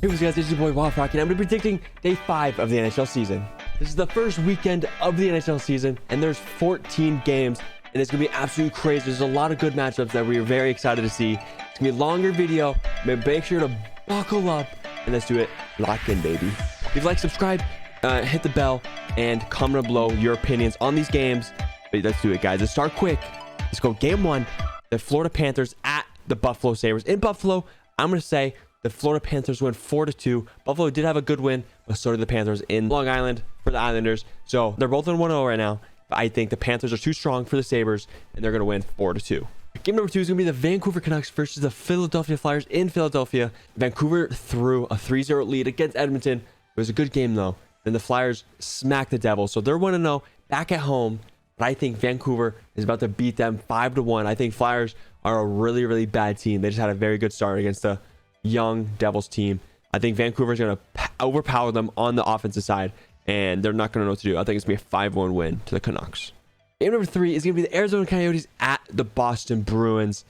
Hey what's up guys, this is your boy Wild Rocky and I'm going to be predicting day 5 of the NHL season. This is the first weekend of the NHL season and there's 14 games and it's going to be absolutely crazy. There's a lot of good matchups that we are very excited to see. It's going to be a longer video, but make sure to buckle up and let's do it. Lock in, baby. If you like, subscribe, hit the bell, and comment below your opinions on these games. But let's do it, guys. Let's start quick. Let's go game 1. The Florida Panthers at the Buffalo Sabres. In Buffalo, I'm going to say the Florida Panthers win 4-2. Buffalo did have a good win, but so did the Panthers in Long Island for the Islanders. So they're both in 1-0 right now. But I think the Panthers are too strong for the Sabres, and they're going to win 4-2. Game number 2 is going to be the Vancouver Canucks versus the Philadelphia Flyers in Philadelphia. Vancouver threw a 3-0 lead against Edmonton. It was a good game, though. Then the Flyers smacked the Devils. So they're 1-0 back at home. But I think Vancouver is about to beat them 5-1. I think Flyers are a really, really bad team. They just had a very good start against the young Devils team. I think Vancouver is going to overpower them on the offensive side, and they're not going to know what to do. I think it's going to be a 5-1 win to the Canucks. Game number 3 is going to be the Arizona Coyotes at the Boston Bruins.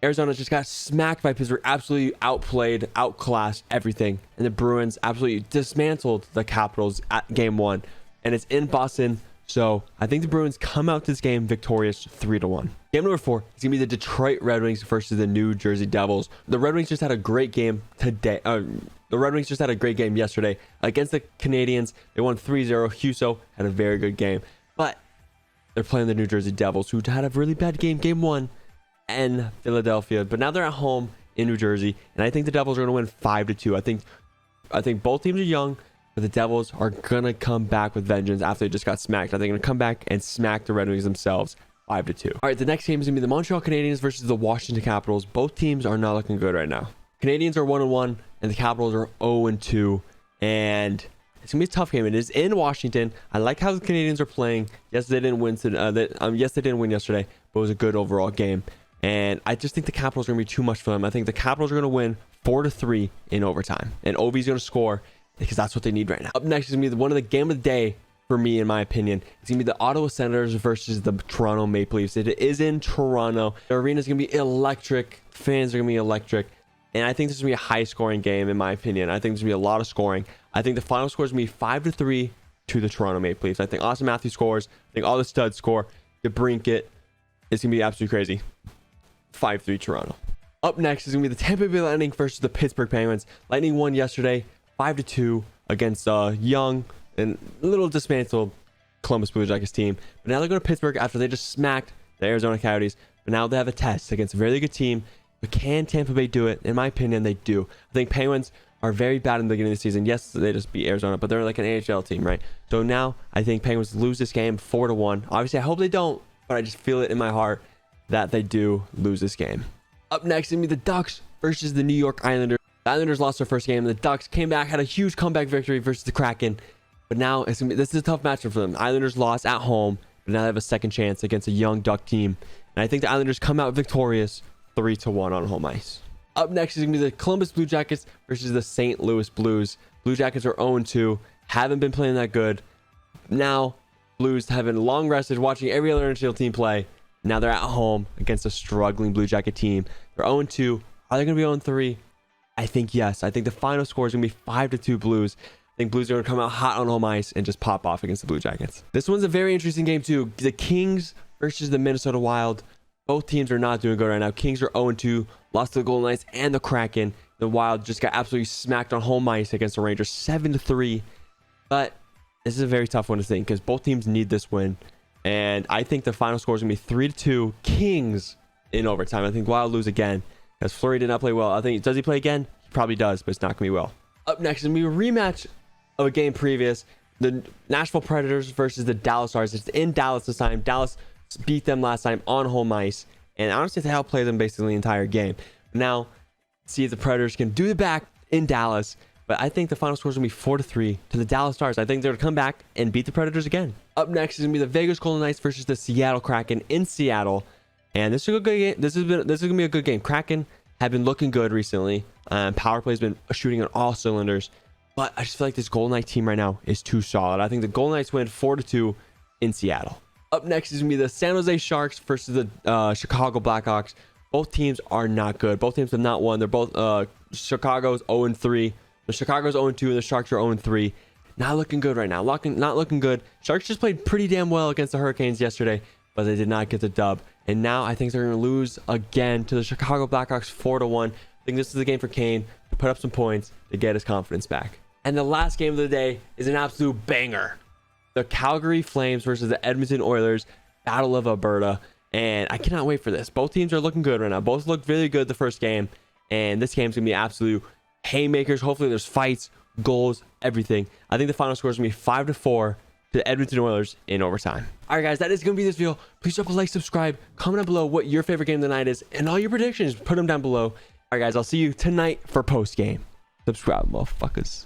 Arizona just got smacked by Pittsburgh, absolutely outplayed, outclassed everything, and the Bruins absolutely dismantled the Capitals at game 1, and it's in Boston. So I think the Bruins come out this game victorious 3-1. Game number 4 is going to be the Detroit Red Wings versus the New Jersey Devils. The Red Wings just had a great game today. The Red Wings just had a great game yesterday against the Canadiens. They won 3-0. Husso had a very good game. But they're playing the New Jersey Devils, who had a really bad game, game 1 in Philadelphia. But now they're at home in New Jersey. And I think the Devils are going to win 5-2. I think both teams are young, but the Devils are going to come back with vengeance after they just got smacked. I think they're going to come back and smack the Red Wings themselves 5-2. All right, the next game is going to be the Montreal Canadiens versus the Washington Capitals. Both teams are not looking good right now. Canadiens are 1-1 and the Capitals are 0-2. And it's going to be a tough game. It is in Washington. I like how the Canadiens are playing. Yes, they didn't win yes, they didn't win yesterday, but it was a good overall game. And I just think the Capitals are going to be too much for them. I think the Capitals are going to win 4-3 in overtime. And Ovi's going to score, because that's what they need right now. Up next is going to be one of the game of the day for me, in my opinion. It's going to be the Ottawa Senators versus the Toronto Maple Leafs. It is in Toronto. The arena is going to be electric. Fans are going to be electric. And I think this is going to be a high-scoring game, in my opinion. I think there's going to be a lot of scoring. I think the final score is going to be 5-3 to the Toronto Maple Leafs. I think Austin Matthews scores. I think all the studs score. DeBrincat. It's going to be absolutely crazy. 5-3 Toronto. Up next is going to be the Tampa Bay Lightning versus the Pittsburgh Penguins. Lightning won yesterday 5-2 against young and a little dismantled Columbus Blue Jackets team. But now they're going to Pittsburgh after they just smacked the Arizona Coyotes. But now they have a test against a very good team. But can Tampa Bay do it? In my opinion, they do. I think Penguins are very bad in the beginning of the season. Yes, they just beat Arizona, but they're like an NHL team, right? So now I think Penguins lose this game 4-1. Obviously, I hope they don't, but I just feel it in my heart that they do lose this game. Up next is going to be the Ducks versus the New York Islanders. The Islanders lost their first game. The Ducks came back, had a huge comeback victory versus the Kraken. But now this is a tough matchup for them. The Islanders lost at home, but now they have a second chance against a young Duck team. And I think the Islanders come out victorious 3-1 on home ice. Up next is going to be the Columbus Blue Jackets versus the St. Louis Blues. Blue Jackets are 0-2, haven't been playing that good. Now, Blues have been long rested, watching every other NHL team play. Now they're at home against a struggling Blue Jacket team. They're 0-2. Are they going to be 0-3? I think yes. I think the final score is going to be 5-2 Blues. I think Blues are going to come out hot on home ice and just pop off against the Blue Jackets. This one's a very interesting game too. The Kings versus the Minnesota Wild. Both teams are not doing good right now. Kings are 0-2, lost to the Golden Knights and the Kraken. The Wild just got absolutely smacked on home ice against the Rangers 7-3. But this is a very tough one to think because both teams need this win. And I think the final score is going to be 3-2 Kings in overtime. I think Wild lose again because Fleury did not play well. I think, does he play again? He probably does, but it's not going to be well. Up next is going to be a rematch of a game previous. The Nashville Predators versus the Dallas Stars. It's in Dallas this time. Dallas beat them last time on home ice. And honestly, they outplayed them basically the entire game. Now, see if the Predators can do it back in Dallas. But I think the final score is going to be 4-3 to the Dallas Stars. I think they're going to come back and beat the Predators again. Up next is going to be the Vegas Golden Knights versus the Seattle Kraken in Seattle. And this is a good game. This is going to be a good game. Kraken have been looking good recently. Power play has been shooting on all cylinders. But I just feel like this Golden Knights team right now is too solid. I think the Golden Knights win 4-2 in Seattle. Up next is going to be the San Jose Sharks versus the Chicago Blackhawks. Both teams are not good. Both teams have not won. They're both Chicago's 0-3. The Chicago's 0-2 and the Sharks are 0-3. Not looking good right now. Not looking good. Sharks just played pretty damn well against the Hurricanes yesterday, but they did not get the dub. And now I think they're going to lose again to the Chicago Blackhawks 4-1. I think this is the game for Kane to put up some points to get his confidence back. And the last game of the day is an absolute banger. The Calgary Flames versus the Edmonton Oilers, Battle of Alberta. And I cannot wait for this. Both teams are looking good right now. Both looked really good the first game. And this game's going to be absolute haymakers. Hopefully there's fights, goals, everything. I think the final score is going to be 5-4 to the Edmonton Oilers in overtime. All right, guys, that is going to be this video. Please drop a like, subscribe, comment down below what your favorite game of the night is, and all your predictions, put them down below. All right, guys, I'll see you tonight for post game. Subscribe, motherfuckers.